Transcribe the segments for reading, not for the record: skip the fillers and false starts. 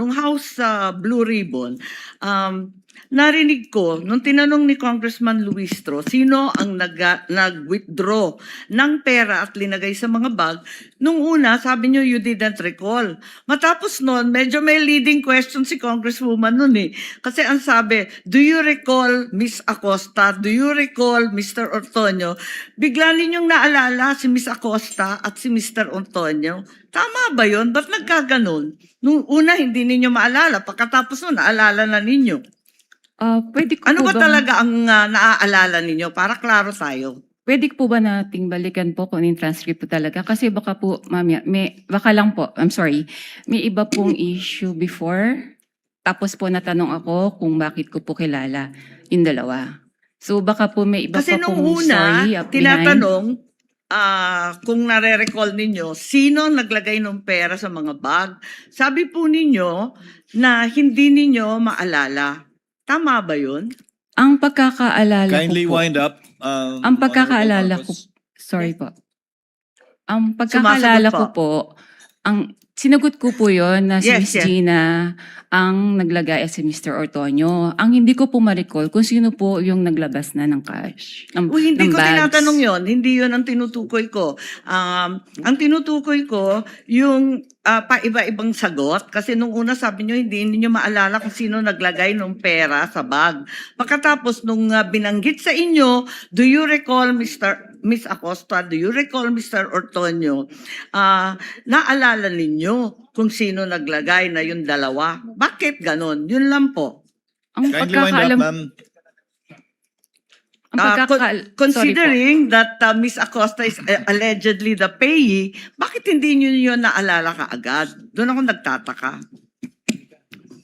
Yung House Blue Ribbon, narinig ko, nung tinanong ni Congressman Luistro, sino ang nag-withdraw ng pera at linagay sa mga bag, nung una, sabi niyo, you didn't recall. Matapos nun, medyo may leading question si Congresswoman nun eh. Kasi ang sabi, do you recall Miss Acosta? Do you recall Mr. Ortonio? Bigla ninyong naalala si Miss Acosta at si Mr. Ortonio. Tama ba yun? Ba't nagkaganon? Nung una, hindi ninyo maalala. Pagkatapos nun, naalala na ninyo. Pwede ko Ano po ba talaga ang naaalala ninyo? Para klaro tayo. Pwede po ba nating balikan po kung yung transcript po talaga? Kasi baka po, mamaya, baka lang po, I'm sorry, may iba pong issue before. Tapos po natanong ako kung bakit ko po kilala yung dalawa. So baka po may iba Kasi pa nung pong una, story up behind. tinatanong kung nare-recall ninyo, sino naglagay ng pera sa mga bag? Sabi po ninyo na hindi ninyo maalala. Tama ba yun? Ang pagkakaalala Kindly ko po, wind up. ang pagkakaalala ko, sorry po. Ang pagkakaalala ko po, ang sinagot ko po yon na si Yes, Miss yes. Gina ang naglagay at si Mr. Ortonio. Ang hindi ko po ma-recall kung sino po yung naglabas na ng cash, Uy, hindi ng ko bags. tinatanong yon. Hindi yon ang tinutukoy ko. Ang tinutukoy ko, yung paiba-ibang sagot. Kasi nung una sabi nyo, hindi niyo maalala kung sino naglagay ng pera sa bag. Pagkatapos nung binanggit sa inyo, do you recall Miss Acosta? Do you recall Mr. Ortonio? Naalala ninyo kung sino naglagay na yung dalawa. Bakit ganon? Yun lang po. Ang Kindly wind up, pagkakaalam, ma'am. ang pagkakaal- Considering that Miss Acosta is allegedly the payee, bakit hindi niyo yun naalala kaagad? Doon ako nagtataka.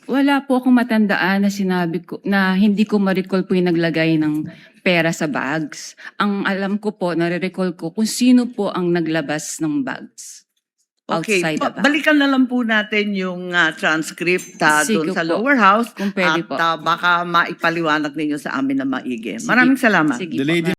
Wala po akong matandaan na sinabi ko na hindi ko ma-recall po yung naglagay ng pera sa bags. Ang alam ko po, nare-recall ko kung sino po ang naglabas ng bags. Okay, Outside the bag. balikan na lang po natin yung transcript doon Sige sa po. lower house Kung pwede at po. baka maipaliwanag ninyo sa amin na maigi. Maraming salamat. Sige The po. lady